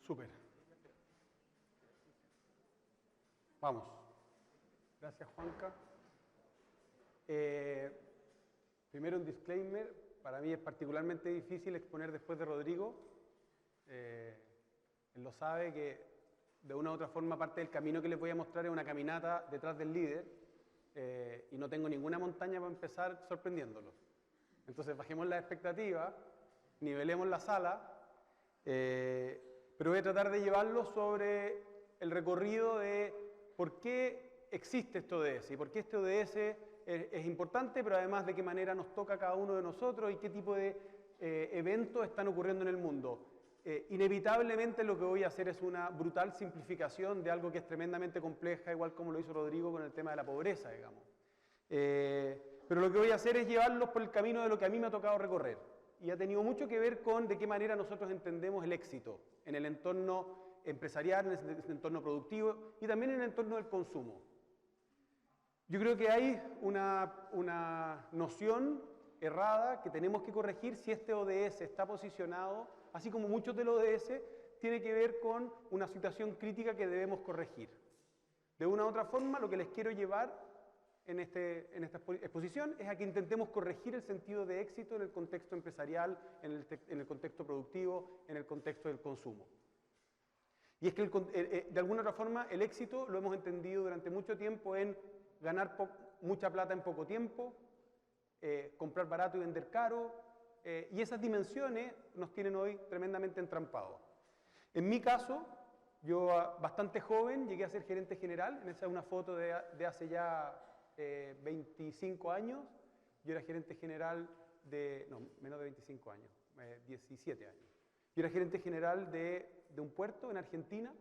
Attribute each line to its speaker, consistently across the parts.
Speaker 1: Súper. Vamos. Gracias, Juanca. Primero un disclaimer. Para mí es particularmente difícil exponer después de Rodrigo. Él lo sabe que de una u otra forma parte del camino que les voy a mostrar es una caminata detrás del líder y no tengo ninguna montaña para empezar sorprendiéndolos. Entonces bajemos la expectativa, nivelemos la sala, pero voy a tratar de llevarlo sobre el recorrido de por qué existe este ODS y por qué este ODS es importante, pero además de qué manera nos toca a cada uno de nosotros y qué tipo de eventos están ocurriendo en el mundo. Inevitablemente lo que voy a hacer es una brutal simplificación de algo que es tremendamente compleja, igual como lo hizo Rodrigo con el tema de la pobreza, digamos. Pero lo que voy a hacer es llevarlos por el camino de lo que a mí me ha tocado recorrer. Y ha tenido mucho que ver con de qué manera nosotros entendemos el éxito en el entorno empresarial, en el entorno productivo y también en el entorno del consumo. Yo creo que hay una noción errada que tenemos que corregir si este ODS está posicionado, así como muchos de los ODS, tiene que ver con una situación crítica que debemos corregir. De una u otra forma, lo que les quiero llevar en esta exposición es a que intentemos corregir el sentido de éxito en el contexto empresarial, en el contexto productivo, en el contexto del consumo. Y es que de alguna otra forma el éxito lo hemos entendido durante mucho tiempo en ganar mucha plata en poco tiempo, comprar barato y vender caro, y esas dimensiones nos tienen hoy tremendamente entrampados. En mi caso, yo bastante joven llegué a ser gerente general, esa es una foto de hace ya 25 años, yo era gerente general menos de 25 años, 17 años. Yo era gerente general de un puerto en Argentina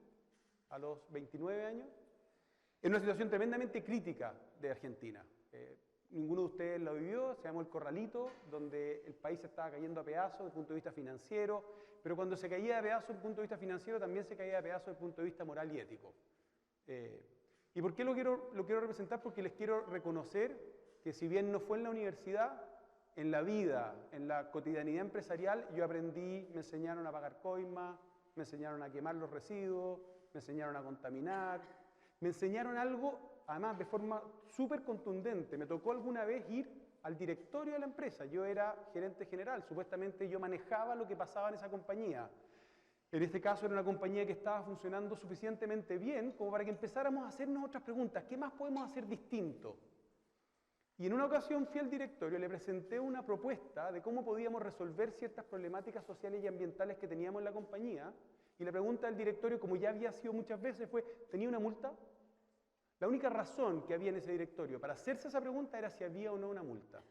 Speaker 1: a los 29 años, en una situación tremendamente crítica de Argentina. Ninguno de ustedes lo vivió, se llamó el Corralito, donde el país se estaba cayendo a pedazos desde el punto de vista financiero, pero cuando se caía a pedazos desde el punto de vista financiero también se caía a pedazos desde el punto de vista moral y ético. ¿Y por qué lo quiero representar? Porque les quiero reconocer que si bien no fue en la universidad, en la vida, en la cotidianidad empresarial, yo aprendí, me enseñaron a pagar coima, me enseñaron a quemar los residuos, me enseñaron a contaminar, me enseñaron algo, además de forma súper contundente. Me tocó alguna vez ir al directorio de la empresa, yo era gerente general, supuestamente yo manejaba lo que pasaba en esa compañía. En este caso era una compañía que estaba funcionando suficientemente bien como para que empezáramos a hacernos otras preguntas. ¿Qué más podemos hacer distinto? Y en una ocasión fui al directorio, le presenté una propuesta de cómo podíamos resolver ciertas problemáticas sociales y ambientales que teníamos en la compañía. Y la pregunta del directorio, como ya había sido muchas veces, fue, ¿tenía una multa? La única razón que había en ese directorio para hacerse esa pregunta era si había o no una multa.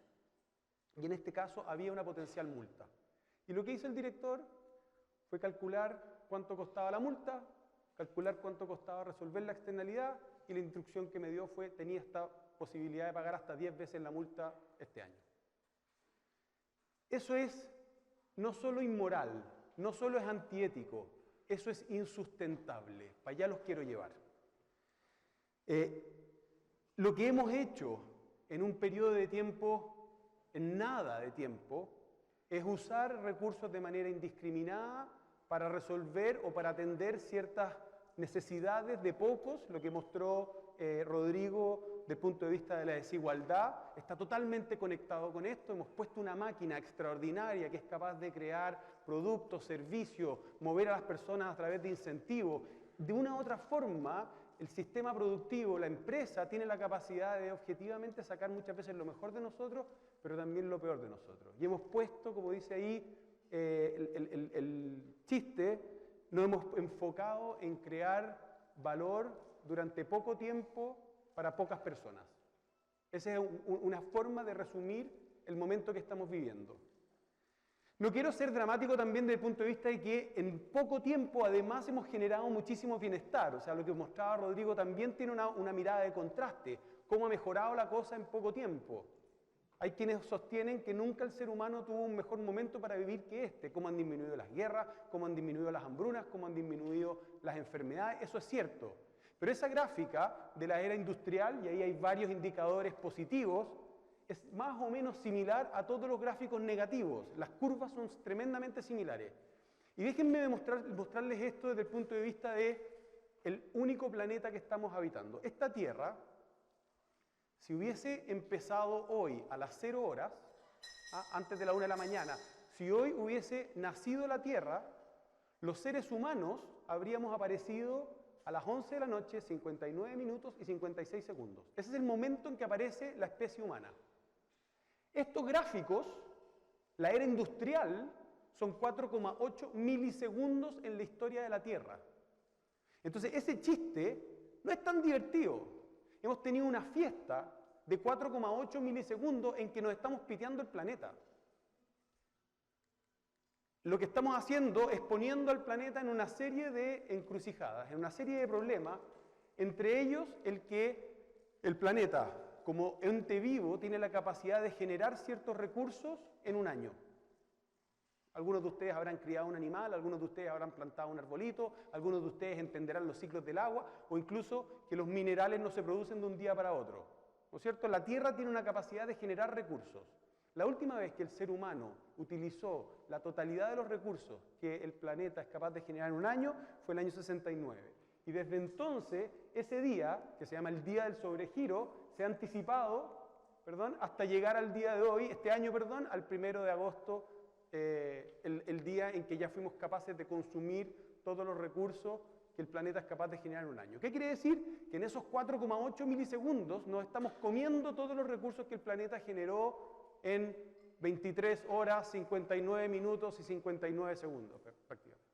Speaker 1: Y en este caso había una potencial multa. Y lo que hizo el director fue calcular cuánto costaba la multa, calcular cuánto costaba resolver la externalidad, y la instrucción que me dio fue, tenía esta posibilidad de pagar hasta 10 veces la multa este año. Eso es no solo inmoral, no solo es antiético, eso es insustentable. Para allá los quiero llevar. Lo que hemos hecho en un periodo de tiempo, en nada de tiempo, es usar recursos de manera indiscriminada para resolver o para atender ciertas necesidades de pocos. Lo que mostró Rodrigo del punto de vista de la desigualdad está totalmente conectado con esto. Hemos puesto una máquina extraordinaria que es capaz de crear productos, servicios, mover a las personas a través de incentivos. De una u otra forma, el sistema productivo, la empresa, tiene la capacidad de objetivamente sacar muchas veces lo mejor de nosotros, pero también lo peor de nosotros. Y hemos puesto, como dice ahí el chiste, nos hemos enfocado en crear valor durante poco tiempo para pocas personas. Esa es una forma de resumir el momento que estamos viviendo. No quiero ser dramático también desde el punto de vista de que en poco tiempo además hemos generado muchísimo bienestar. O sea, lo que mostraba Rodrigo también tiene una mirada de contraste. Cómo ha mejorado la cosa en poco tiempo. Hay quienes sostienen que nunca el ser humano tuvo un mejor momento para vivir que este. Cómo han disminuido las guerras, cómo han disminuido las hambrunas, cómo han disminuido las enfermedades. Eso es cierto. Pero esa gráfica de la era industrial, y ahí hay varios indicadores positivos, es más o menos similar a todos los gráficos negativos. Las curvas son tremendamente similares. Y déjenme mostrarles esto desde el punto de vista del único planeta que estamos habitando. Esta Tierra, si hubiese empezado hoy a las 0 horas, antes de la 1 de la mañana, si hoy hubiese nacido la Tierra, los seres humanos habríamos aparecido a las 11 de la noche, 59 minutos y 56 segundos. Ese es el momento en que aparece la especie humana. Estos gráficos, la era industrial, son 4,8 milisegundos en la historia de la Tierra. Entonces, ese chiste no es tan divertido. Hemos tenido una fiesta de 4,8 milisegundos en que nos estamos piteando el planeta. Lo que estamos haciendo es poniendo al planeta en una serie de encrucijadas, en una serie de problemas, entre ellos el que el planeta, como ente vivo, tiene la capacidad de generar ciertos recursos en un año. Algunos de ustedes habrán criado un animal, algunos de ustedes habrán plantado un arbolito, algunos de ustedes entenderán los ciclos del agua, o incluso que los minerales no se producen de un día para otro. ¿No es cierto? La Tierra tiene una capacidad de generar recursos. La última vez que el ser humano utilizó la totalidad de los recursos que el planeta es capaz de generar en un año fue el año 69. Y desde entonces, ese día, que se llama el Día del Sobregiro, se ha anticipado, hasta llegar al día de hoy, este año, al 1 de agosto, el día en que ya fuimos capaces de consumir todos los recursos que el planeta es capaz de generar en un año. ¿Qué quiere decir? Que en esos 4,8 milisegundos nos estamos comiendo todos los recursos que el planeta generó en 23 horas, 59 minutos y 59 segundos, prácticamente.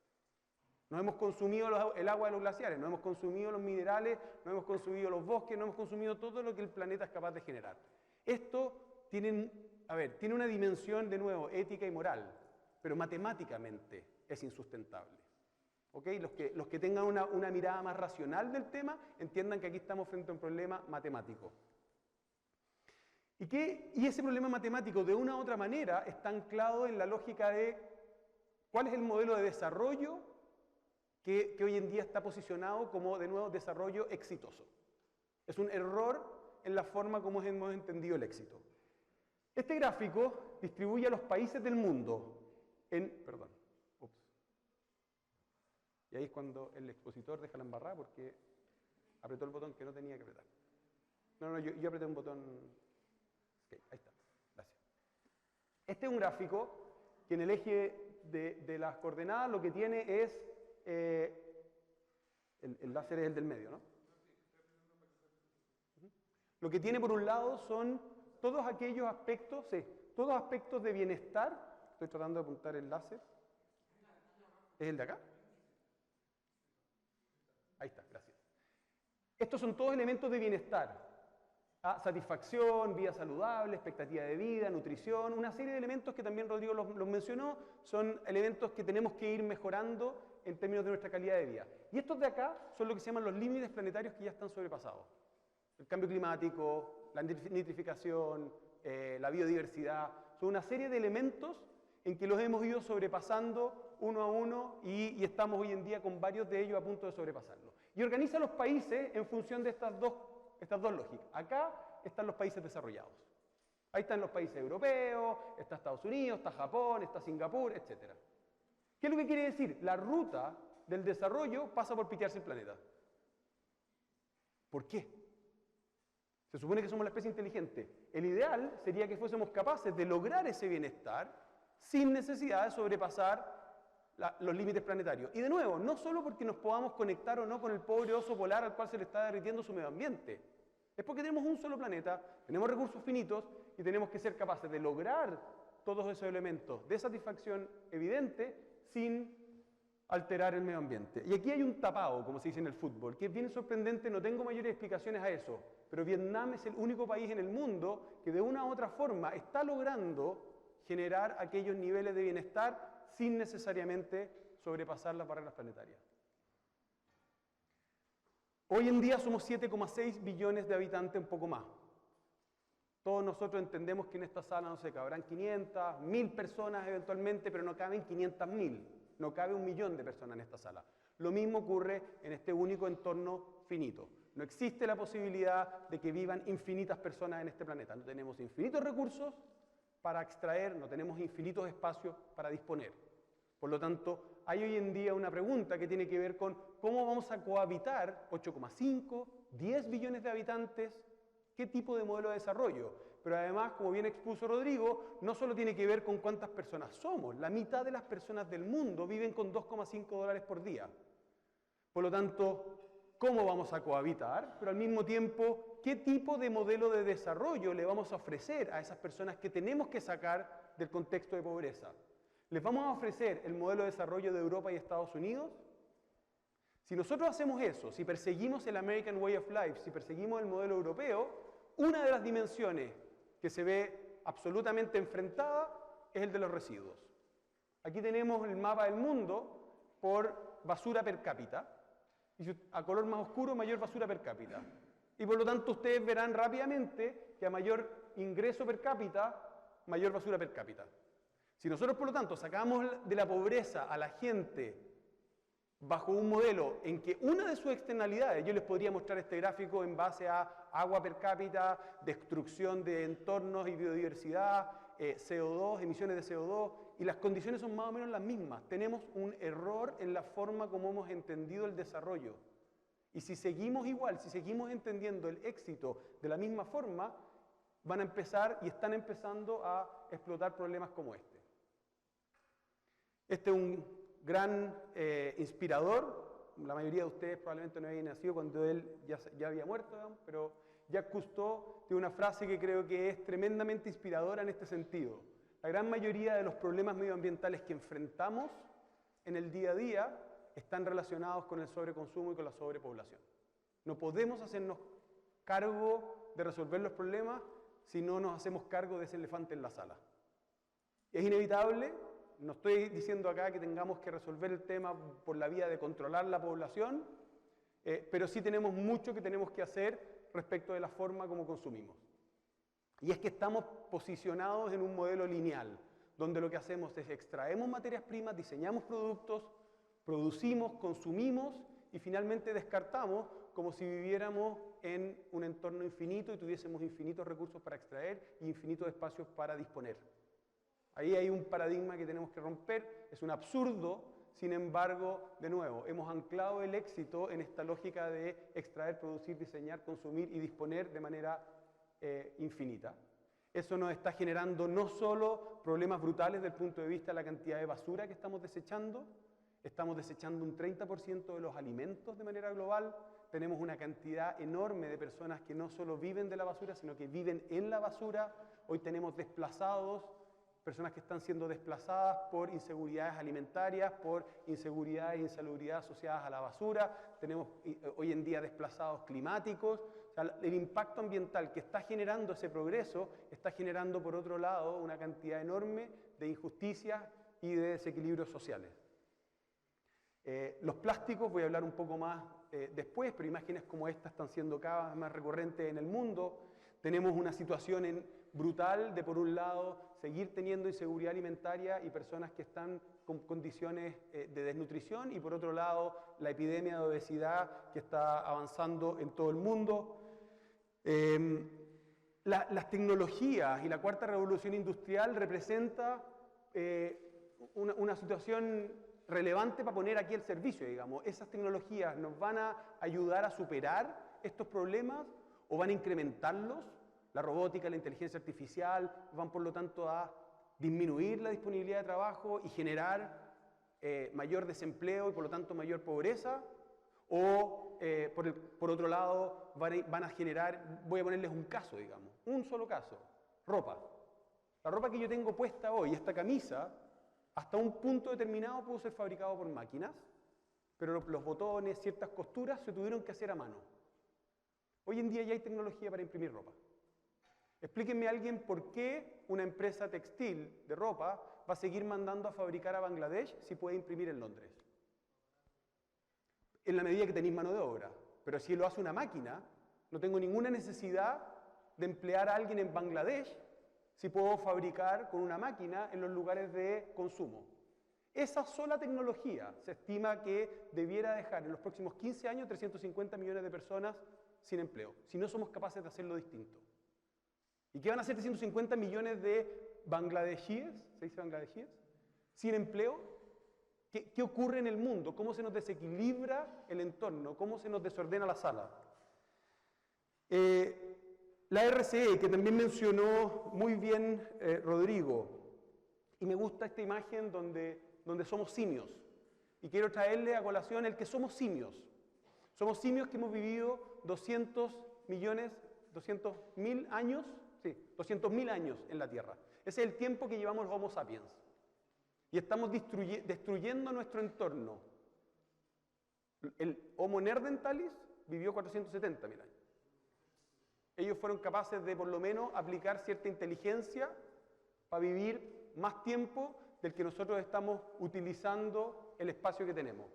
Speaker 1: Nos hemos consumido el agua de los glaciares, nos hemos consumido los minerales, nos hemos consumido los bosques, nos hemos consumido todo lo que el planeta es capaz de generar. Esto tiene una dimensión, de nuevo, ética y moral, pero matemáticamente es insustentable. ¿Okay? Los que tengan una mirada más racional del tema, entiendan que aquí estamos frente a un problema matemático. Y ese problema matemático, de una u otra manera, está anclado en la lógica de cuál es el modelo de desarrollo que hoy en día está posicionado como, de nuevo, desarrollo exitoso. Es un error en la forma como hemos entendido el éxito. Este gráfico distribuye a los países del mundo en... Y ahí es cuando el expositor deja la embarrada porque apretó el botón que no tenía que apretar. Yo apreté un botón... Okay, ahí está, gracias. Este es un gráfico que en el eje de las coordenadas lo que tiene es... el láser es el del medio, ¿no? Lo que tiene por un lado son todos aquellos aspectos, todos aspectos de bienestar. Estoy tratando de apuntar el láser. ¿Es el de acá? Ahí está, gracias. Estos son todos elementos de bienestar. Satisfacción, vida saludable, expectativa de vida, nutrición, una serie de elementos que también Rodrigo los mencionó, son elementos que tenemos que ir mejorando en términos de nuestra calidad de vida. Y estos de acá son lo que se llaman los límites planetarios que ya están sobrepasados. El cambio climático, la nitrificación, la biodiversidad, son una serie de elementos en que los hemos ido sobrepasando uno a uno y estamos hoy en día con varios de ellos a punto de sobrepasarlo. Y organiza los países en función de estas dos lógicas. Acá están los países desarrollados. Ahí están los países europeos, está Estados Unidos, está Japón, está Singapur, etc. ¿Qué es lo que quiere decir? La ruta del desarrollo pasa por pitearse el planeta. ¿Por qué? Se supone que somos la especie inteligente. El ideal sería que fuésemos capaces de lograr ese bienestar sin necesidad de sobrepasar los límites planetarios. Y de nuevo, no solo porque nos podamos conectar o no con el pobre oso polar al cual se le está derritiendo su medio ambiente. Es porque tenemos un solo planeta, tenemos recursos finitos y tenemos que ser capaces de lograr todos esos elementos de satisfacción evidente sin alterar el medio ambiente. Y aquí hay un tapado, como se dice en el fútbol, que es bien sorprendente, no tengo mayores explicaciones a eso, pero Vietnam es el único país en el mundo que de una u otra forma está logrando generar aquellos niveles de bienestar sin necesariamente sobrepasar las barreras planetarias. Hoy en día somos 7,6 billones de habitantes, un poco más. Todos nosotros entendemos que en esta sala, no sé, cabrán 500, 1000 personas eventualmente, pero no caben 500.000. No cabe 1 millón de personas en esta sala. Lo mismo ocurre en este único entorno finito. No existe la posibilidad de que vivan infinitas personas en este planeta. No tenemos infinitos recursos para extraer, no tenemos infinitos espacios para disponer. Por lo tanto, hay hoy en día una pregunta que tiene que ver con cómo vamos a cohabitar 8,5, 10 billones de habitantes, qué tipo de modelo de desarrollo. Pero además, como bien expuso Rodrigo, no solo tiene que ver con cuántas personas somos. La mitad de las personas del mundo viven con $2,5 por día. Por lo tanto, ¿cómo vamos a cohabitar? Pero al mismo tiempo, ¿qué tipo de modelo de desarrollo le vamos a ofrecer a esas personas que tenemos que sacar del contexto de pobreza? ¿Les vamos a ofrecer el modelo de desarrollo de Europa y Estados Unidos? Si nosotros hacemos eso, si perseguimos el American Way of Life, si perseguimos el modelo europeo, una de las dimensiones que se ve absolutamente enfrentada es el de los residuos. Aquí tenemos el mapa del mundo por basura per cápita. Y a color más oscuro, mayor basura per cápita. Y por lo tanto, ustedes verán rápidamente que a mayor ingreso per cápita, mayor basura per cápita. Si nosotros, por lo tanto, sacamos de la pobreza a la gente bajo un modelo en que una de sus externalidades, yo les podría mostrar este gráfico en base a agua per cápita, destrucción de entornos y biodiversidad, CO2, emisiones de CO2, y las condiciones son más o menos las mismas. Tenemos un error en la forma como hemos entendido el desarrollo. Y si seguimos igual, si seguimos entendiendo el éxito de la misma forma, van a empezar y están empezando a explotar problemas como este. Este es un gran inspirador. La mayoría de ustedes probablemente no habían nacido cuando él ya había muerto, digamos, pero Jacques Cousteau tiene una frase que creo que es tremendamente inspiradora en este sentido. La gran mayoría de los problemas medioambientales que enfrentamos en el día a día están relacionados con el sobreconsumo y con la sobrepoblación. No podemos hacernos cargo de resolver los problemas si no nos hacemos cargo de ese elefante en la sala. Es inevitable, no estoy diciendo acá que tengamos que resolver el tema por la vía de controlar la población, pero sí tenemos mucho que tenemos que hacer respecto de la forma como consumimos. Y es que estamos posicionados en un modelo lineal, donde lo que hacemos es extraemos materias primas, diseñamos productos, producimos, consumimos y finalmente descartamos como si viviéramos en un entorno infinito y tuviésemos infinitos recursos para extraer y infinitos espacios para disponer. Ahí hay un paradigma que tenemos que romper, es un absurdo, sin embargo, de nuevo, hemos anclado el éxito en esta lógica de extraer, producir, diseñar, consumir y disponer de manera infinita. Eso nos está generando no solo problemas brutales desde el punto de vista de la cantidad de basura que estamos desechando un 30% de los alimentos de manera global, tenemos una cantidad enorme de personas que no solo viven de la basura, sino que viven en la basura. Hoy tenemos desplazados, personas que están siendo desplazadas por inseguridades alimentarias, por inseguridades e insalubridad asociadas a la basura. Tenemos hoy en día desplazados climáticos. O sea, el impacto ambiental que está generando ese progreso está generando, por otro lado, una cantidad enorme de injusticias y de desequilibrios sociales. Los plásticos, voy a hablar un poco más después, pero imágenes como esta están siendo cada vez más recurrentes en el mundo. Tenemos una situación brutal de, por un lado, seguir teniendo inseguridad alimentaria y personas que están con condiciones de desnutrición, y por otro lado, la epidemia de obesidad que está avanzando en todo el mundo. Las tecnologías y la cuarta revolución industrial representa una situación relevante para poner aquí el servicio, digamos. ¿Esas tecnologías nos van a ayudar a superar estos problemas o van a incrementarlos? La robótica, la inteligencia artificial van, por lo tanto, a disminuir la disponibilidad de trabajo y generar mayor desempleo y, por lo tanto, mayor pobreza. O, por otro lado, van a generar, voy a ponerles un caso, digamos, un solo caso, ropa. La ropa que yo tengo puesta hoy, esta camisa, hasta un punto determinado pudo ser fabricado por máquinas, pero los botones, ciertas costuras se tuvieron que hacer a mano. Hoy en día ya hay tecnología para imprimir ropa. Explíquenme a alguien por qué una empresa textil de ropa va a seguir mandando a fabricar a Bangladesh si puede imprimir en Londres. En la medida que tenéis mano de obra. Pero si lo hace una máquina, no tengo ninguna necesidad de emplear a alguien en Bangladesh si puedo fabricar con una máquina en los lugares de consumo. Esa sola tecnología se estima que debiera dejar en los próximos 15 años 350 millones de personas sin empleo, si no somos capaces de hacerlo distinto. ¿Y qué van a hacer 350 millones de bangladesíes, se dice bangladesíes, sin empleo? ¿Qué ocurre en el mundo? ¿Cómo se nos desequilibra el entorno? ¿Cómo se nos desordena la sala? La RCE, que también mencionó muy bien Rodrigo, y me gusta esta imagen donde somos simios. Y quiero traerle a colación el que somos simios. Somos simios que hemos vivido 200.000 años, sí, 200.000 años en la Tierra. Ese es el tiempo que llevamos los Homo sapiens. Y estamos destruyendo nuestro entorno. El Homo neanderthalis vivió 470.000 años. Ellos fueron capaces de, por lo menos, aplicar cierta inteligencia para vivir más tiempo del que nosotros estamos utilizando el espacio que tenemos.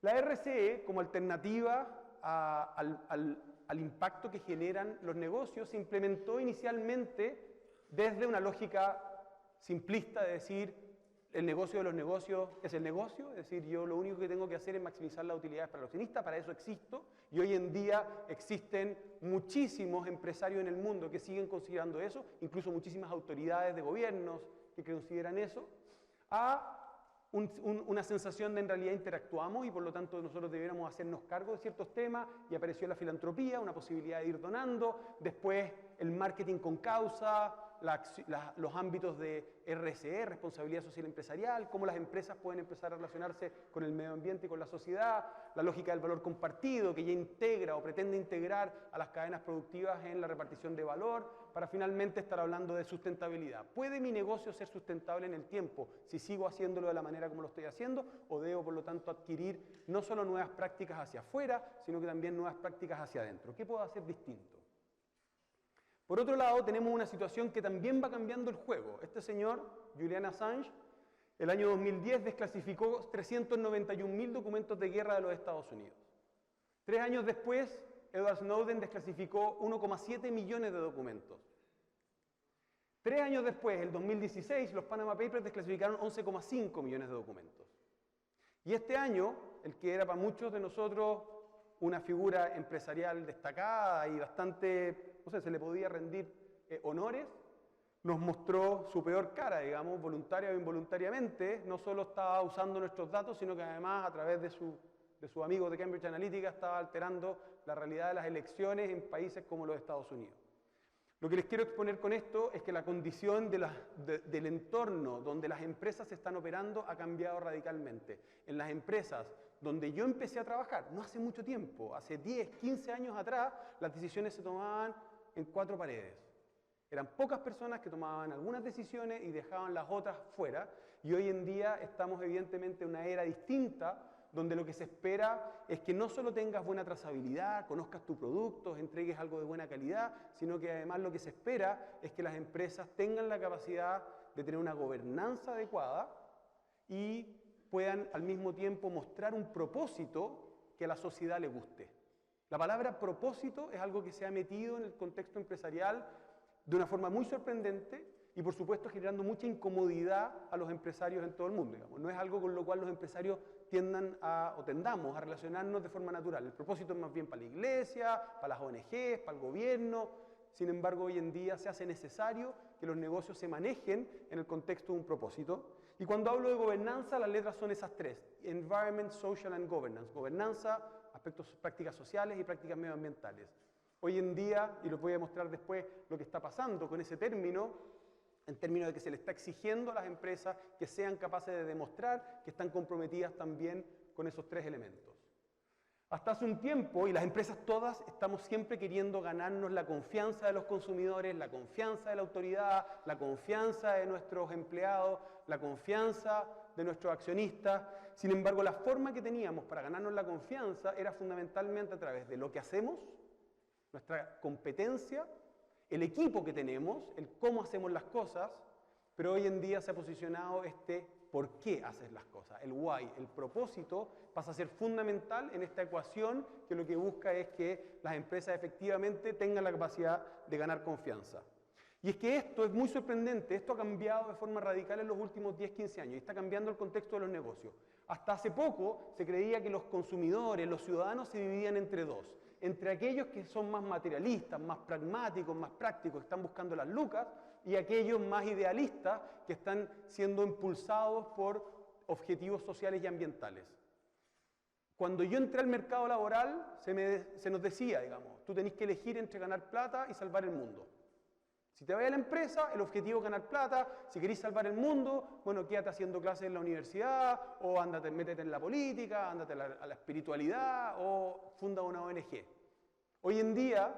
Speaker 1: La RCE, como alternativa al impacto que generan los negocios, se implementó inicialmente desde una lógica simplista de decir el negocio de los negocios es el negocio, es decir, yo lo único que tengo que hacer es maximizar las utilidades para el accionista, para eso existo, y hoy en día existen muchísimos empresarios en el mundo que siguen considerando eso, incluso muchísimas autoridades de gobiernos que consideran eso, a una sensación de en realidad interactuamos y por lo tanto nosotros debiéramos hacernos cargo de ciertos temas y apareció la filantropía, una posibilidad de ir donando, después el marketing con causa, los ámbitos de RSE, responsabilidad social empresarial, cómo las empresas pueden empezar a relacionarse con el medio ambiente y con la sociedad, la lógica del valor compartido que ya integra o pretende integrar a las cadenas productivas en la repartición de valor, para finalmente estar hablando de sustentabilidad. ¿Puede mi negocio ser sustentable en el tiempo si sigo haciéndolo de la manera como lo estoy haciendo? ¿O debo, por lo tanto, adquirir no solo nuevas prácticas hacia afuera, sino que también nuevas prácticas hacia adentro? ¿Qué puedo hacer distinto? Por otro lado, tenemos una situación que también va cambiando el juego. Este señor, Julian Assange, el año 2010 desclasificó 391.000 documentos de guerra de los Estados Unidos. 3 años después, Edward Snowden desclasificó 1,7 millones de documentos. 3 años después, el 2016, los Panama Papers desclasificaron 11,5 millones de documentos. Y este año, el que era para muchos de nosotros una figura empresarial destacada y bastante, no sé, se le podía rendir honores, nos mostró su peor cara, digamos, voluntaria o involuntariamente. No solo estaba usando nuestros datos, sino que además a través de sus amigos de Cambridge Analytica estaba alterando la realidad de las elecciones en países como los Estados Unidos. Lo que les quiero exponer con esto es que la condición del entorno donde las empresas están operando ha cambiado radicalmente. En las empresas donde yo empecé a trabajar, no hace mucho tiempo, hace 10, 15 años atrás, las decisiones se tomaban en 4 paredes. Eran pocas personas que tomaban algunas decisiones y dejaban las otras fuera, y hoy en día estamos evidentemente en una era distinta, donde lo que se espera es que no solo tengas buena trazabilidad, conozcas tus productos, entregues algo de buena calidad, sino que además lo que se espera es que las empresas tengan la capacidad de tener una gobernanza adecuada y puedan al mismo tiempo mostrar un propósito que a la sociedad le guste. La palabra propósito es algo que se ha metido en el contexto empresarial de una forma muy sorprendente y por supuesto generando mucha incomodidad a los empresarios en todo el mundo. Digamos. No es algo con lo cual los empresarios tendamos a relacionarnos de forma natural. El propósito es más bien para la iglesia, para las ONGs, para el gobierno. Sin embargo, hoy en día se hace necesario que los negocios se manejen en el contexto de un propósito. Y cuando hablo de gobernanza, las letras son esas 3. Environment, Social and Governance. Gobernanza, aspectos, prácticas sociales y prácticas medioambientales. Hoy en día, y lo voy a mostrar después, lo que está pasando con ese término, en términos de que se le está exigiendo a las empresas que sean capaces de demostrar que están comprometidas también con esos 3 elementos. Hasta hace un tiempo, y las empresas todas estamos siempre queriendo ganarnos la confianza de los consumidores, la confianza de la autoridad, la confianza de nuestros empleados, la confianza de nuestros accionistas. Sin embargo, la forma que teníamos para ganarnos la confianza era fundamentalmente a través de lo que hacemos, nuestra competencia, el equipo que tenemos, el cómo hacemos las cosas, pero hoy en día se ha posicionado por qué haces las cosas, el why, el propósito pasa a ser fundamental en esta ecuación que lo que busca es que las empresas efectivamente tengan la capacidad de ganar confianza. Y es que esto es muy sorprendente, esto ha cambiado de forma radical en los últimos 10, 15 años y está cambiando el contexto de los negocios. Hasta hace poco se creía que los consumidores, los ciudadanos se dividían entre 2. Entre aquellos que son más materialistas, más pragmáticos, más prácticos, que están buscando las lucas, y aquellos más idealistas que están siendo impulsados por objetivos sociales y ambientales. Cuando yo entré al mercado laboral, se nos decía, digamos, tú tenés que elegir entre ganar plata y salvar el mundo. Si te vas a la empresa, el objetivo es ganar plata. Si querés salvar el mundo, bueno, quédate haciendo clases en la universidad, o ándate, métete en la política, ándate a la espiritualidad, o funda una ONG. Hoy en día,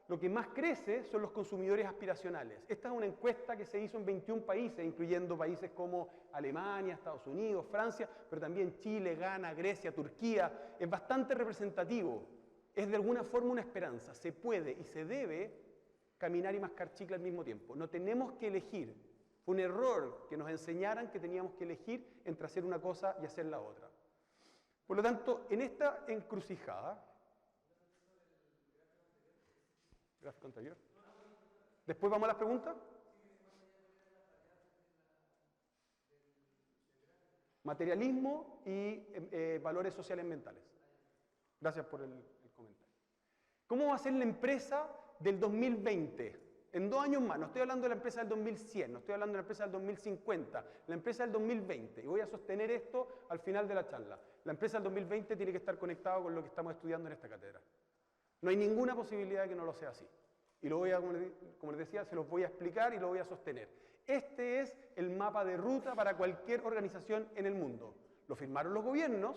Speaker 1: lo que más crece son los consumidores aspiracionales. Esta es una encuesta que se hizo en 21 países, incluyendo países como Alemania, Estados Unidos, Francia, pero también Chile, Ghana, Grecia, Turquía. Es bastante representativo. Es de alguna forma una esperanza. Se puede y se debe caminar y mascar chicle al mismo tiempo. No tenemos que elegir. Fue un error que nos enseñaran que teníamos que elegir entre hacer una cosa y hacer la otra. Por lo tanto, en esta encrucijada... Gráfico anterior. Después vamos a las preguntas. Materialismo y valores sociales ambientales. Gracias por el comentario. ¿Cómo va a ser la empresa del 2020? En 2 años más. No estoy hablando de la empresa del 2100, no estoy hablando de la empresa del 2050, la empresa del 2020. Y voy a sostener esto al final de la charla. La empresa del 2020 tiene que estar conectada con lo que estamos estudiando en esta cátedra. No hay ninguna posibilidad de que no lo sea así. Y lo voy a, como les decía, se los voy a explicar y lo voy a sostener. Este es el mapa de ruta para cualquier organización en el mundo. Lo firmaron los gobiernos,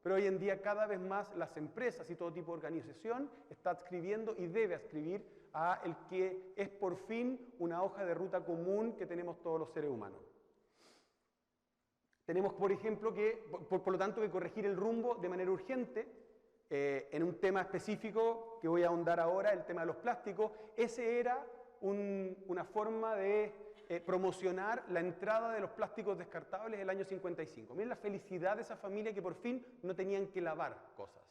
Speaker 1: pero hoy en día cada vez más las empresas y todo tipo de organización está adscribiendo y debe adscribir a el que es por fin una hoja de ruta común que tenemos todos los seres humanos. Tenemos, por ejemplo, por lo tanto, que corregir el rumbo de manera urgente. En un tema específico que voy a ahondar ahora, el tema de los plásticos. Ese era una forma de promocionar la entrada de los plásticos descartables en el año 55. Miren la felicidad de esa familia que por fin no tenían que lavar cosas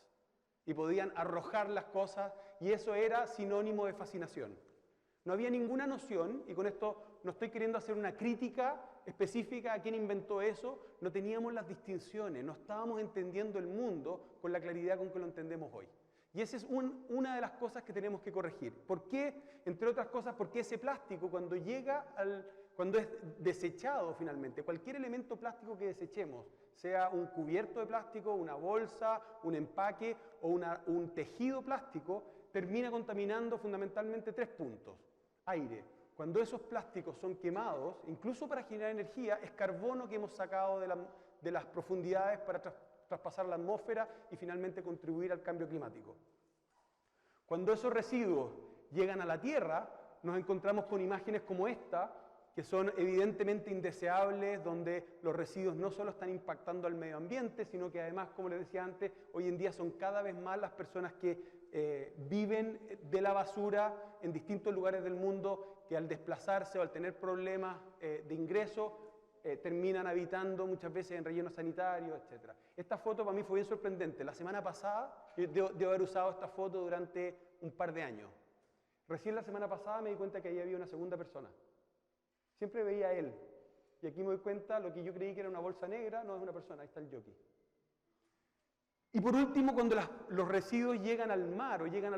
Speaker 1: y podían arrojar las cosas, y eso era sinónimo de fascinación. No había ninguna noción, y con esto no estoy queriendo hacer una crítica específica a quién inventó eso, no teníamos las distinciones, no estábamos entendiendo el mundo con la claridad con que lo entendemos hoy. Y esa es una de las cosas que tenemos que corregir. ¿Por qué? Entre otras cosas, porque ese plástico cuando cuando es desechado finalmente, cualquier elemento plástico que desechemos, sea un cubierto de plástico, una bolsa, un empaque o un tejido plástico, termina contaminando fundamentalmente 3 puntos. Aire. Cuando esos plásticos son quemados, incluso para generar energía, es carbono que hemos sacado de las profundidades para traspasar la atmósfera y finalmente contribuir al cambio climático. Cuando esos residuos llegan a la Tierra, nos encontramos con imágenes como esta, que son evidentemente indeseables, donde los residuos no solo están impactando al medio ambiente, sino que además, como les decía antes, hoy en día son cada vez más las personas que viven de la basura en distintos lugares del mundo, que al desplazarse o al tener problemas de ingreso, terminan habitando muchas veces en rellenos sanitarios, etc. Esta foto para mí fue bien sorprendente. La semana pasada, yo debo haber usado esta foto durante un par de años. Recién la semana pasada me di cuenta que ahí había una segunda persona. Siempre veía a él. Y aquí me doy cuenta, lo que yo creí que era una bolsa negra, no es una persona, ahí está el jockey. Y por último, cuando los residuos llegan al mar o llegan a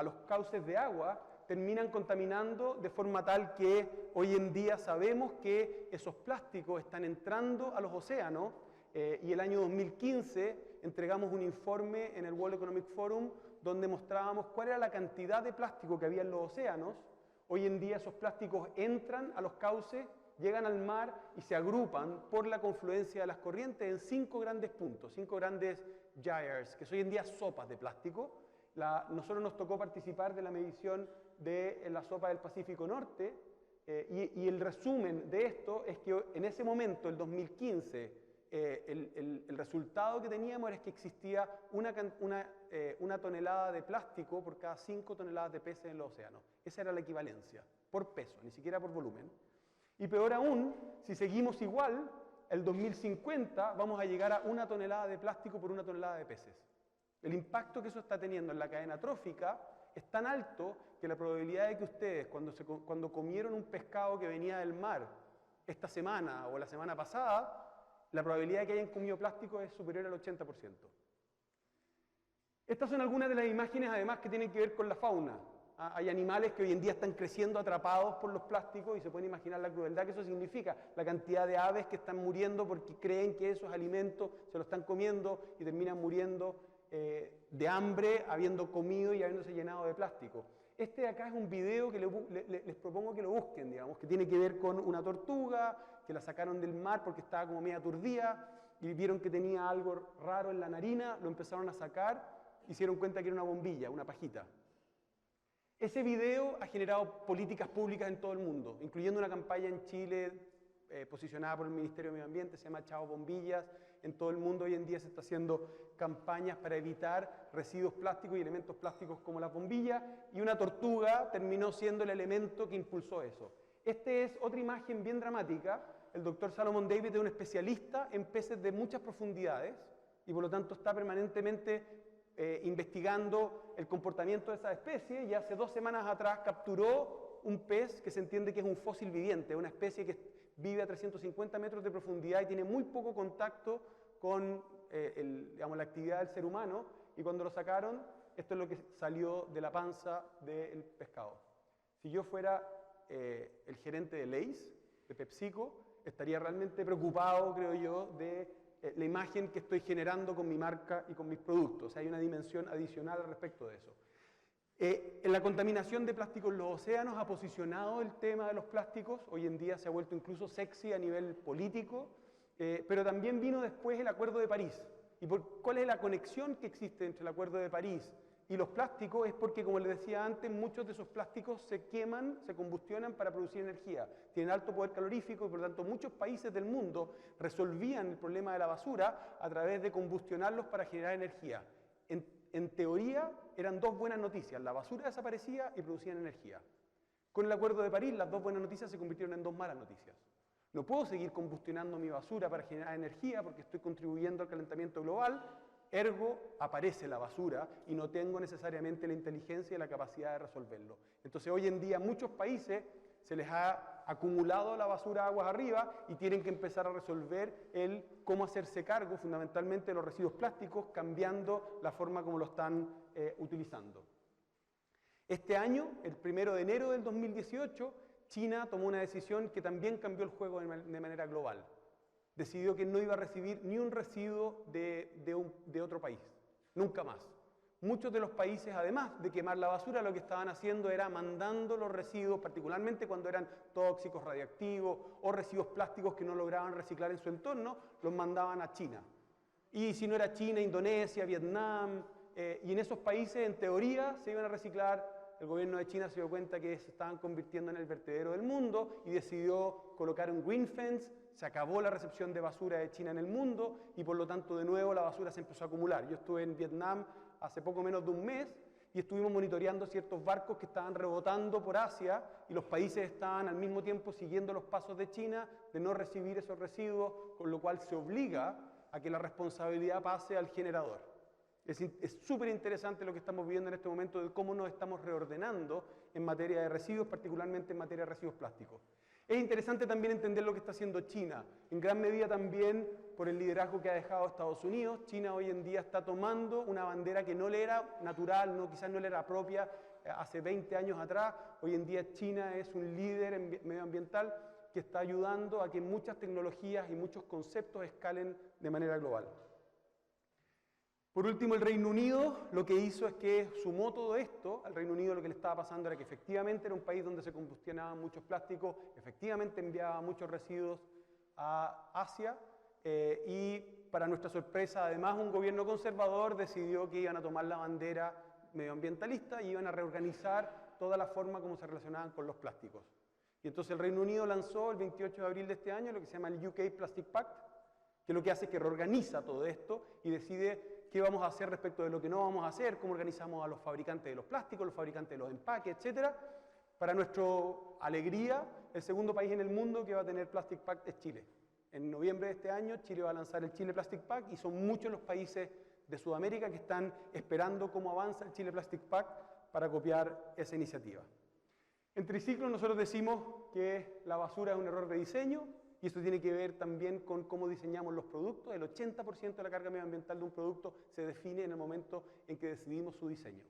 Speaker 1: los cauces de agua, terminan contaminando de forma tal que hoy en día sabemos que esos plásticos están entrando a los océanos, y el año 2015 entregamos un informe en el World Economic Forum donde mostrábamos cuál era la cantidad de plástico que había en los océanos. Hoy en día esos plásticos entran a los cauces, llegan al mar y se agrupan por la confluencia de las corrientes en 5 grandes puntos, 5 grandes gyres, que son hoy en día sopas de plástico. Nosotros nos tocó participar de la medición de la sopa del Pacífico Norte, y el resumen de esto es que en ese momento, el 2015, el resultado que teníamos era que existía una tonelada de plástico por cada 5 toneladas de peces en los océanos. Esa era la equivalencia, por peso, ni siquiera por volumen. Y peor aún, si seguimos igual, el 2050 vamos a llegar a 1 tonelada de plástico por 1 tonelada de peces. El impacto que eso está teniendo en la cadena trófica es tan alto que la probabilidad de que ustedes, cuando comieron un pescado que venía del mar esta semana o la semana pasada, la probabilidad de que hayan comido plástico es superior al 80%. Estas son algunas de las imágenes, además, que tienen que ver con la fauna. Hay animales que hoy en día están creciendo atrapados por los plásticos y se pueden imaginar la crueldad que eso significa, la cantidad de aves que están muriendo porque creen que esos alimentos se los están comiendo y terminan muriendo de hambre habiendo comido y habiéndose llenado de plástico. Este de acá es un video que les propongo que lo busquen, digamos, que tiene que ver con una tortuga que la sacaron del mar porque estaba como media aturdida y vieron que tenía algo raro en la narina, lo empezaron a sacar y se dieron cuenta que era una bombilla, una pajita. Ese video ha generado políticas públicas en todo el mundo, incluyendo una campaña en Chile posicionada por el Ministerio de Medio Ambiente, se llama Chao Bombillas. En todo el mundo hoy en día se está haciendo campañas para evitar residuos plásticos y elementos plásticos como las bombillas, y una tortuga terminó siendo el elemento que impulsó eso. Esta es otra imagen bien dramática. El doctor Salomon David es un especialista en peces de muchas profundidades y por lo tanto está permanentemente investigando el comportamiento de esa especie, y hace 2 semanas atrás capturó un pez que se entiende que es un fósil viviente, una especie que vive a 350 metros de profundidad y tiene muy poco contacto con digamos, la actividad del ser humano, y cuando lo sacaron, esto es lo que salió de la panza del pescado. Si yo fuera el gerente de Lay's, de PepsiCo, estaría realmente preocupado, creo yo, de la imagen que estoy generando con mi marca y con mis productos. O sea, hay una dimensión adicional al respecto de eso. En la contaminación de plásticos en los océanos ha posicionado el tema de los plásticos. Hoy en día se ha vuelto incluso sexy a nivel político, pero también vino después el Acuerdo de París. ¿Y cuál es la conexión que existe entre el Acuerdo de París y los plásticos? Es porque, como les decía antes, muchos de esos plásticos se queman, se combustionan para producir energía. Tienen alto poder calorífico y, por lo tanto, muchos países del mundo resolvían el problema de la basura a través de combustionarlos para generar energía. En teoría, eran 2 buenas noticias. La basura desaparecía y producían energía. Con el Acuerdo de París, las 2 buenas noticias se convirtieron en 2 malas noticias. No puedo seguir combustionando mi basura para generar energía porque estoy contribuyendo al calentamiento global. Ergo, aparece la basura y no tengo necesariamente la inteligencia y la capacidad de resolverlo. Entonces, hoy en día, muchos países se les ha acumulado la basura aguas arriba y tienen que empezar a resolver el cómo hacerse cargo, fundamentalmente, de los residuos plásticos, cambiando la forma como lo están utilizando. Este año, el 1 de enero del 2018, China tomó una decisión que también cambió el juego de manera global. Decidió que no iba a recibir ni un residuo de otro país, nunca más. Muchos de los países, además de quemar la basura, lo que estaban haciendo era mandando los residuos, particularmente cuando eran tóxicos, radiactivos o residuos plásticos que no lograban reciclar en su entorno, los mandaban a China. Y si no era China, Indonesia, Vietnam, y en esos países, en teoría, se iban a reciclar. El gobierno de China se dio cuenta que se estaban convirtiendo en el vertedero del mundo y decidió colocar un green fence. Se acabó la recepción de basura de China en el mundo y por lo tanto de nuevo la basura se empezó a acumular. Yo estuve en Vietnam hace poco menos de un mes y estuvimos monitoreando ciertos barcos que estaban rebotando por Asia y los países estaban al mismo tiempo siguiendo los pasos de China de no recibir esos residuos, con lo cual se obliga a que la responsabilidad pase al generador. Es súper interesante lo que estamos viendo en este momento de cómo nos estamos reordenando en materia de residuos, particularmente en materia de residuos plásticos. Es interesante también entender lo que está haciendo China, en gran medida también por el liderazgo que ha dejado Estados Unidos. China hoy en día está tomando una bandera que no le era natural, quizás no le era propia hace 20 años atrás. Hoy en día China es un líder medioambiental que está ayudando a que muchas tecnologías y muchos conceptos escalen de manera global. Por último, el Reino Unido lo que hizo es que sumó todo esto. Al Reino Unido lo que le estaba pasando era que efectivamente era un país donde se combustionaban muchos plásticos, efectivamente enviaba muchos residuos a Asia y para nuestra sorpresa, además, un gobierno conservador decidió que iban a tomar la bandera medioambientalista y iban a reorganizar toda la forma como se relacionaban con los plásticos. Y entonces el Reino Unido lanzó el 28 de abril de este año lo que se llama el UK Plastic Pact, que lo que hace es que reorganiza todo esto y decide qué vamos a hacer respecto de lo que no vamos a hacer, cómo organizamos a los fabricantes de los plásticos, los fabricantes de los empaques, etc. Para nuestra alegría, el segundo país en el mundo que va a tener Plastic Pact es Chile. En noviembre de este año, Chile va a lanzar el Chile Plastic Pact y son muchos los países de Sudamérica que están esperando cómo avanza el Chile Plastic Pact para copiar esa iniciativa. En Triciclo nosotros decimos que la basura es un error de diseño, y esto tiene que ver también con cómo diseñamos los productos. El 80% de la carga medioambiental de un producto se define en el momento en que decidimos su diseño.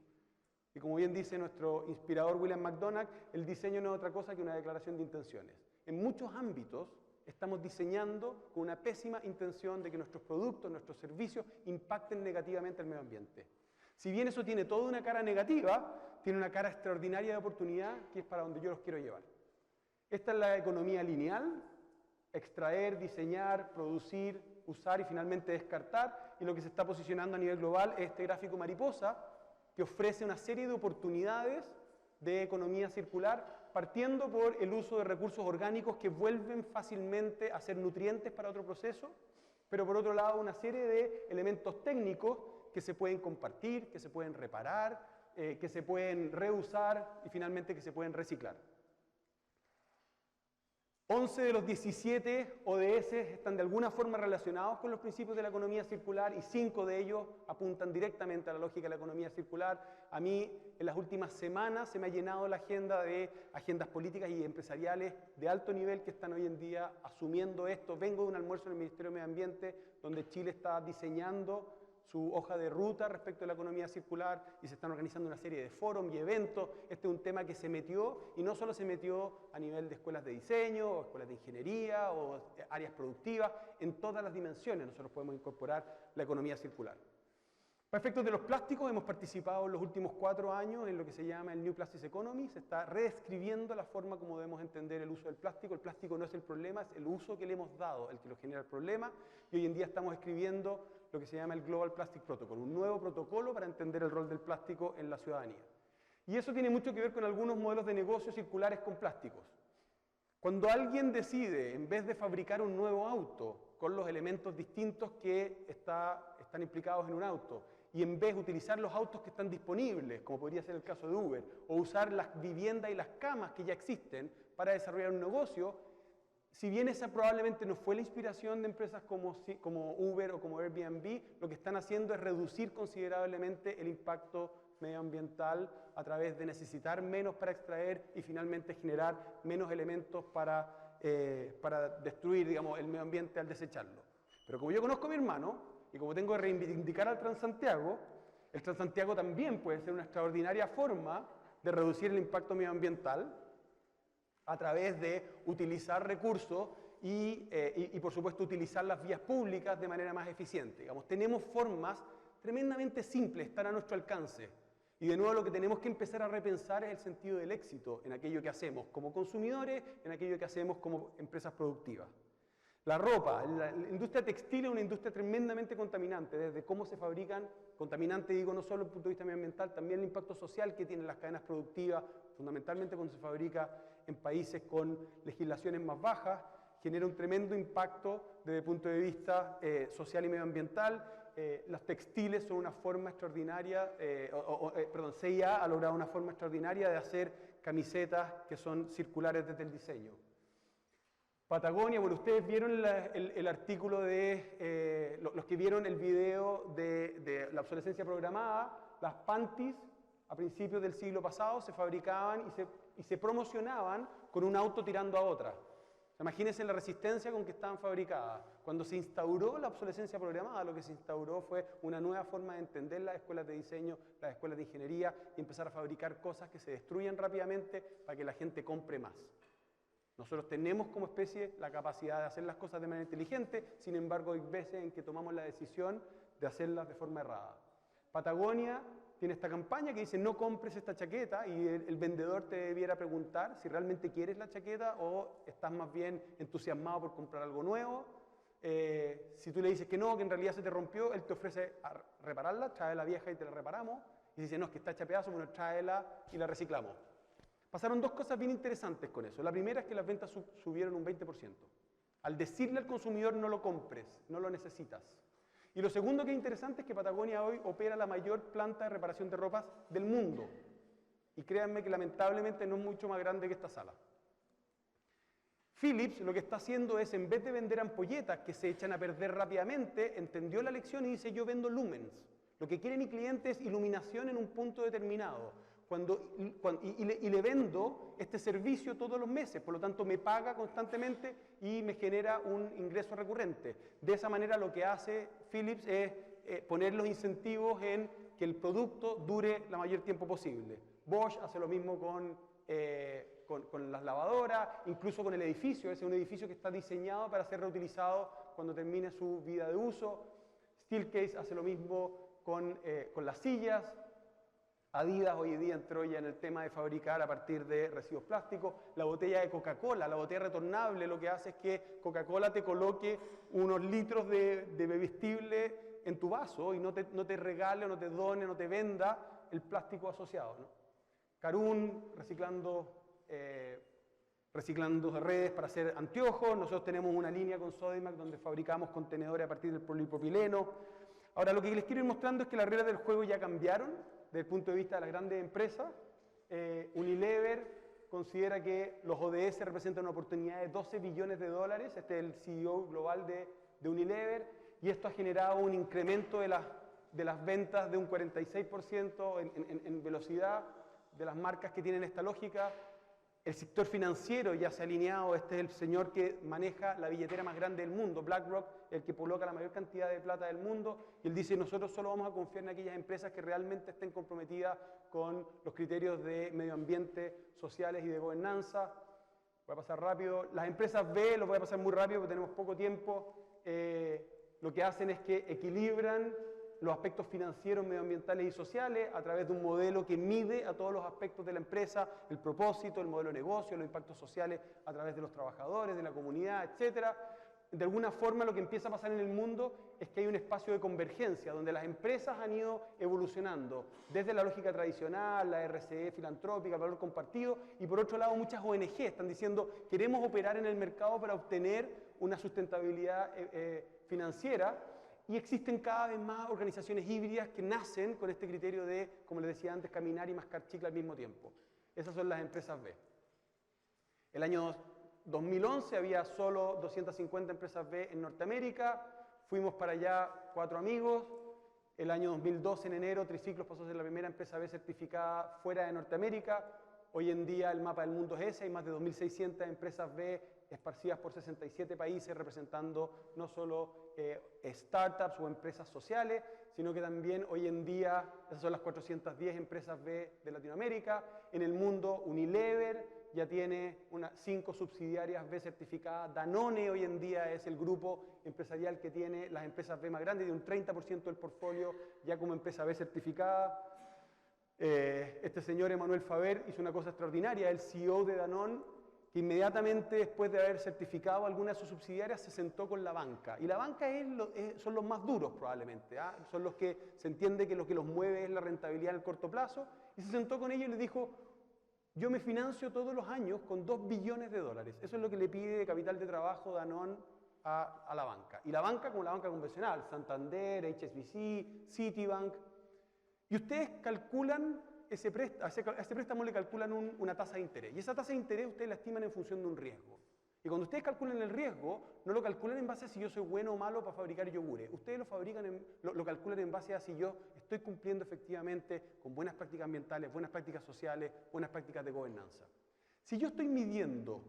Speaker 1: Y como bien dice nuestro inspirador William McDonagh, el diseño no es otra cosa que una declaración de intenciones. En muchos ámbitos estamos diseñando con una pésima intención de que nuestros productos, nuestros servicios impacten negativamente al medio ambiente. Si bien eso tiene toda una cara negativa, tiene una cara extraordinaria de oportunidad que es para donde yo los quiero llevar. Esta es la economía lineal: extraer, diseñar, producir, usar y finalmente descartar. Y lo que se está posicionando a nivel global es este gráfico mariposa, que ofrece una serie de oportunidades de economía circular, partiendo por el uso de recursos orgánicos que vuelven fácilmente a ser nutrientes para otro proceso, pero por otro lado una serie de elementos técnicos que se pueden compartir, que se pueden reparar, que se pueden reusar y finalmente que se pueden reciclar. 11 de los 17 ODS están de alguna forma relacionados con los principios de la economía circular y 5 de ellos apuntan directamente a la lógica de la economía circular. A mí en las últimas semanas se me ha llenado la agenda de agendas políticas y empresariales de alto nivel que están hoy en día asumiendo esto. Vengo de un almuerzo en el Ministerio de Medio Ambiente donde Chile está diseñando su hoja de ruta respecto a la economía circular y se están organizando una serie de foros y eventos. Este es un tema que se metió, y no solo se metió a nivel de escuelas de diseño, o escuelas de ingeniería, o áreas productivas, en todas las dimensiones nosotros podemos incorporar la economía circular. Para efectos de los plásticos, hemos participado en los últimos 4 años en lo que se llama el New Plastics Economy. Se está reescribiendo la forma como debemos entender el uso del plástico. El plástico no es el problema, es el uso que le hemos dado el que lo genera el problema. Y hoy en día estamos escribiendo lo que se llama el Global Plastic Protocol, un nuevo protocolo para entender el rol del plástico en la ciudadanía. Y eso tiene mucho que ver con algunos modelos de negocio circulares con plásticos. Cuando alguien decide, en vez de fabricar un nuevo auto con los elementos distintos que están implicados en un auto, y en vez de utilizar los autos que están disponibles, como podría ser el caso de Uber, o usar las viviendas y las camas que ya existen para desarrollar un negocio, si bien esa probablemente no fue la inspiración de empresas como Uber o como Airbnb, lo que están haciendo es reducir considerablemente el impacto medioambiental a través de necesitar menos para extraer y finalmente generar menos elementos para destruir, digamos, el medio ambiente al desecharlo. Pero como yo conozco a mi hermano, y como tengo que reivindicar al Transantiago, el Transantiago también puede ser una extraordinaria forma de reducir el impacto medioambiental a través de utilizar recursos y por supuesto utilizar las vías públicas de manera más eficiente. Digamos, tenemos formas tremendamente simples, están a nuestro alcance. Y de nuevo lo que tenemos que empezar a repensar es el sentido del éxito en aquello que hacemos como consumidores, en aquello que hacemos como empresas productivas. La ropa, la industria textil es una industria tremendamente contaminante, desde cómo se fabrican, contaminante digo no solo desde el punto de vista medioambiental, también el impacto social que tienen las cadenas productivas, fundamentalmente cuando se fabrica en países con legislaciones más bajas, genera un tremendo impacto desde el punto de vista social y medioambiental. Los textiles son una forma extraordinaria, CIA ha logrado una forma extraordinaria de hacer camisetas que son circulares desde el diseño. Patagonia, bueno, ustedes vieron el artículo de, los que vieron el video de la obsolescencia programada, las panties a principios del siglo pasado se fabricaban y se promocionaban con un auto tirando a otra. Imagínense la resistencia con que estaban fabricadas. Cuando se instauró la obsolescencia programada, lo que se instauró fue una nueva forma de entender las escuelas de diseño, las escuelas de ingeniería y empezar a fabricar cosas que se destruyan rápidamente para que la gente compre más. Nosotros tenemos como especie la capacidad de hacer las cosas de manera inteligente, sin embargo hay veces en que tomamos la decisión de hacerlas de forma errada. Patagonia tiene esta campaña que dice no compres esta chaqueta y el vendedor te debiera preguntar si realmente quieres la chaqueta o estás más bien entusiasmado por comprar algo nuevo. Si tú le dices que no, que en realidad se te rompió, él te ofrece repararla, trae la vieja y te la reparamos. Y si dice no, es que está hecha pedazo, bueno, tráela y la reciclamos. Pasaron 2 cosas bien interesantes con eso. La primera es que las ventas subieron un 20%. Al decirle al consumidor no lo compres, no lo necesitas. Y lo segundo que es interesante es que Patagonia hoy opera la mayor planta de reparación de ropas del mundo. Y créanme que lamentablemente no es mucho más grande que esta sala. Philips lo que está haciendo es, en vez de vender ampolletas que se echan a perder rápidamente, entendió la lección y dice yo vendo lumens. Lo que quiere mi cliente es iluminación en un punto determinado. Y le vendo este servicio todos los meses, por lo tanto me paga constantemente y me genera un ingreso recurrente. De esa manera lo que hace Philips es poner los incentivos en que el producto dure la mayor tiempo posible. Bosch hace lo mismo con las lavadoras, incluso con el edificio. Es un edificio que está diseñado para ser reutilizado cuando termine su vida de uso. Steelcase hace lo mismo con las sillas. Adidas hoy en día entró ya en el tema de fabricar a partir de residuos plásticos. La botella de Coca-Cola, la botella retornable, lo que hace es que Coca-Cola te coloque unos litros de bebestible en tu vaso y no te regale, no te done, no te venda el plástico asociado, ¿no? Carún, reciclando redes para hacer anteojos. Nosotros tenemos una línea con Sodimac donde fabricamos contenedores a partir del polipropileno. Ahora, lo que les quiero ir mostrando es que las reglas del juego ya cambiaron desde el punto de vista de las grandes empresas. Unilever considera que los ODS representan una oportunidad de 12 billones de dólares. Este es el CEO global de Unilever, y esto ha generado un incremento de las ventas de un 46% en velocidad de las marcas que tienen esta lógica. El sector financiero ya se ha alineado. Este es el señor que maneja la billetera más grande del mundo, BlackRock, el que coloca la mayor cantidad de plata del mundo, y él dice: nosotros solo vamos a confiar en aquellas empresas que realmente estén comprometidas con los criterios de medio ambiente, sociales y de gobernanza. Voy a pasar rápido. Las empresas B, los voy a pasar muy rápido porque tenemos poco tiempo. Lo que hacen es que equilibran los aspectos financieros, medioambientales y sociales a través de un modelo que mide a todos los aspectos de la empresa, el propósito, el modelo de negocio, los impactos sociales a través de los trabajadores, de la comunidad, etc. De alguna forma lo que empieza a pasar en el mundo es que hay un espacio de convergencia donde las empresas han ido evolucionando desde la lógica tradicional, la RCE filantrópica, el valor compartido, y por otro lado muchas ONG están diciendo: queremos operar en el mercado para obtener una sustentabilidad financiera. Y existen cada vez más organizaciones híbridas que nacen con este criterio de, como les decía antes, caminar y mascar chicle al mismo tiempo. Esas son las empresas B. El año 2011 había solo 250 empresas B en Norteamérica. Fuimos para allá 4 amigos. El año 2012, en enero, Triciclos pasó a ser la primera empresa B certificada fuera de Norteamérica. Hoy en día el mapa del mundo es ese. Hay más de 2.600 empresas B esparcidas por 67 países, representando no solo startups o empresas sociales, sino que también hoy en día, esas son las 410 empresas B de Latinoamérica. En el mundo, Unilever ya tiene 5 subsidiarias B certificadas. Danone hoy en día es el grupo empresarial que tiene las empresas B más grandes, de un 30% del portfolio ya como empresa B certificada. Este señor Emmanuel Faber hizo una cosa extraordinaria. El CEO de Danone, que inmediatamente después de haber certificado algunas de sus subsidiarias, se sentó con la banca. Y la banca son los más duros probablemente, ¿ah? Son los que se entiende que lo que los mueve es la rentabilidad en el corto plazo. Y se sentó con ellos y les dijo: yo me financio todos los años con 2 billones de dólares. Eso es lo que le pide de capital de trabajo Danone a la banca. Y la banca, como la banca convencional, Santander, HSBC, Citibank. Y ustedes calculan a ese préstamo le calculan una tasa de interés. Y esa tasa de interés ustedes la estiman en función de un riesgo. Y cuando ustedes calculan el riesgo, no lo calculan en base a si yo soy bueno o malo para fabricar yogures. Ustedes lo calculan en base a si yo estoy cumpliendo efectivamente con buenas prácticas ambientales, buenas prácticas sociales, buenas prácticas de gobernanza. Si yo estoy midiendo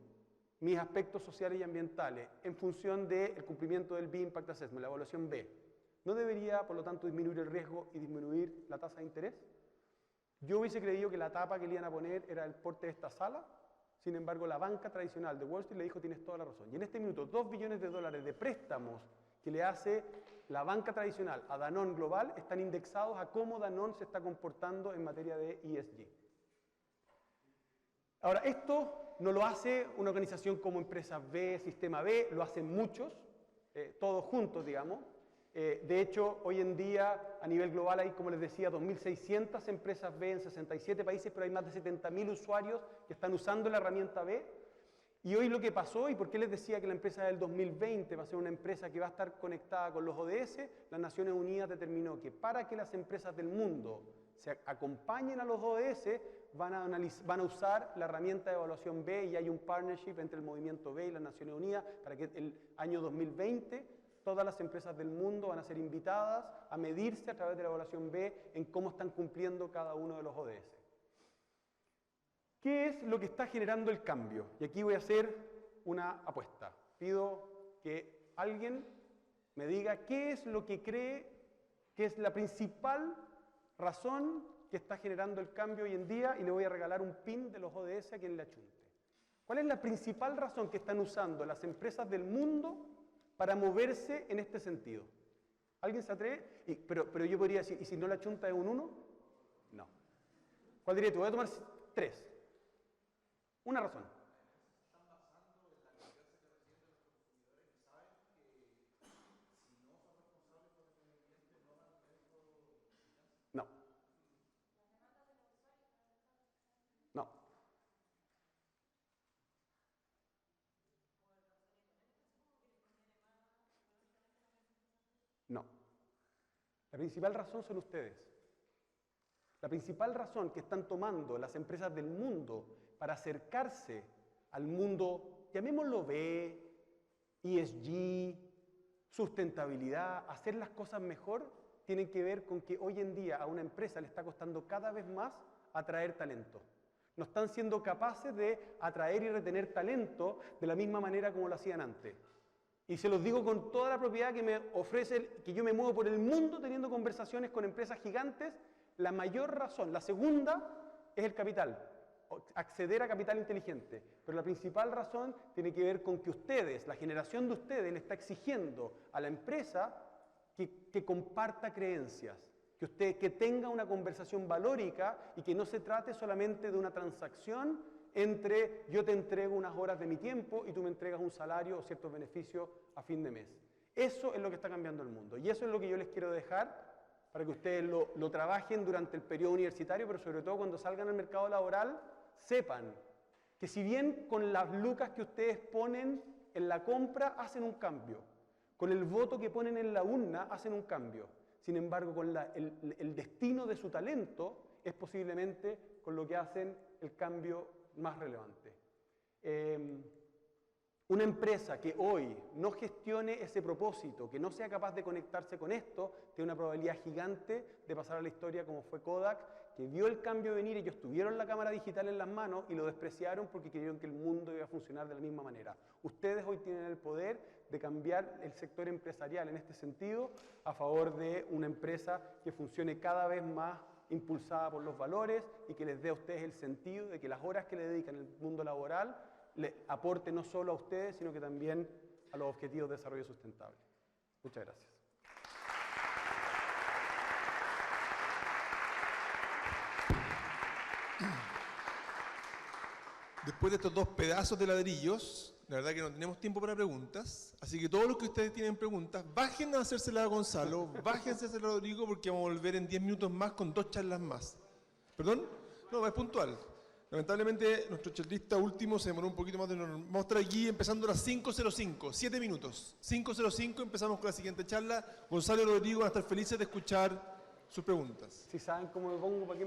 Speaker 1: mis aspectos sociales y ambientales en función del cumplimiento del B-Impact Assessment, la evaluación B, ¿no debería, por lo tanto, disminuir el riesgo y disminuir la tasa de interés? Yo hubiese creído que la tapa que le iban a poner era el porte de esta sala. Sin embargo, la banca tradicional de Wall Street le dijo: tienes toda la razón. Y en este minuto, 2 billones de dólares de préstamos que le hace la banca tradicional a Danone Global están indexados a cómo Danone se está comportando en materia de ESG. Ahora, esto no lo hace una organización como Empresas B, Sistema B, lo hacen muchos, todos juntos, digamos. De hecho, hoy en día, a nivel global, hay, como les decía, 2.600 empresas B en 67 países, pero hay más de 70.000 usuarios que están usando la herramienta B. Y hoy lo que pasó, y por qué les decía que la empresa del 2020 va a ser una empresa que va a estar conectada con los ODS, las Naciones Unidas determinó que para que las empresas del mundo se acompañen a los ODS, van a usar la herramienta de evaluación B, y hay un partnership entre el movimiento B y las Naciones Unidas para que el año 2020 todas las empresas del mundo van a ser invitadas a medirse a través de la evaluación B en cómo están cumpliendo cada uno de los ODS. ¿Qué es lo que está generando el cambio? Y aquí voy a hacer una apuesta. Pido que alguien me diga qué es lo que cree que es la principal razón que está generando el cambio hoy en día, y le voy a regalar un pin de los ODS a quien le achunte. ¿Cuál es la principal razón que están usando las empresas del mundo para moverse en este sentido? ¿Alguien se atreve? Pero yo podría decir, ¿y si no la achunta es un 1? No. ¿Cuál diría tú? Voy a tomar 3. Una razón. No. No. No. La principal razón son ustedes. La principal razón que están tomando las empresas del mundo para acercarse al mundo, llamémoslo B, ESG, sustentabilidad, hacer las cosas mejor, tienen que ver con que hoy en día a una empresa le está costando cada vez más atraer talento. No están siendo capaces de atraer y retener talento de la misma manera como lo hacían antes. Y se los digo con toda la propiedad que me ofrece, que yo me muevo por el mundo teniendo conversaciones con empresas gigantes. La mayor razón, la segunda, es el capital, acceder a capital inteligente. Pero la principal razón tiene que ver con que ustedes, la generación de ustedes, le está exigiendo a la empresa que comparta creencias, que tenga una conversación valórica y que no se trate solamente de una transacción entre yo te entrego unas horas de mi tiempo y tú me entregas un salario o ciertos beneficios a fin de mes. Eso es lo que está cambiando el mundo y eso es lo que yo les quiero dejar para que ustedes lo trabajen durante el periodo universitario, pero sobre todo cuando salgan al mercado laboral, sepan que si bien con las lucas que ustedes ponen en la compra hacen un cambio, con el voto que ponen en la urna hacen un cambio, sin embargo con el destino de su talento es posiblemente con lo que hacen el cambio más relevante. Una empresa que hoy no gestione ese propósito, que no sea capaz de conectarse con esto, tiene una probabilidad gigante de pasar a la historia como fue Kodak, que vio el cambio venir, ellos tuvieron la cámara digital en las manos y lo despreciaron porque creyeron que el mundo iba a funcionar de la misma manera. Ustedes hoy tienen el poder de cambiar el sector empresarial en este sentido a favor de una empresa que funcione cada vez más impulsada por los valores y que les dé a ustedes el sentido de que las horas que le dedican al mundo laboral le aporte no solo a ustedes, sino que también a los objetivos de desarrollo sustentable. Muchas gracias.
Speaker 2: Después de estos dos pedazos de ladrillos, la verdad que no tenemos tiempo para preguntas, así que todos los que ustedes tienen preguntas, bajen a hacérsela a Gonzalo, bájense a hacérsela a Rodrigo, porque vamos a volver en 10 minutos más con 2 charlas más. ¿Perdón? No, es puntual. Lamentablemente, nuestro charlista último se demoró un poquito más de normal. Vamos a estar aquí empezando a las 5:05, 7 minutos. 5:05 empezamos con la siguiente charla. Gonzalo y Rodrigo van a estar felices de escuchar sus preguntas.
Speaker 1: Si saben cómo me pongo, ¿para qué me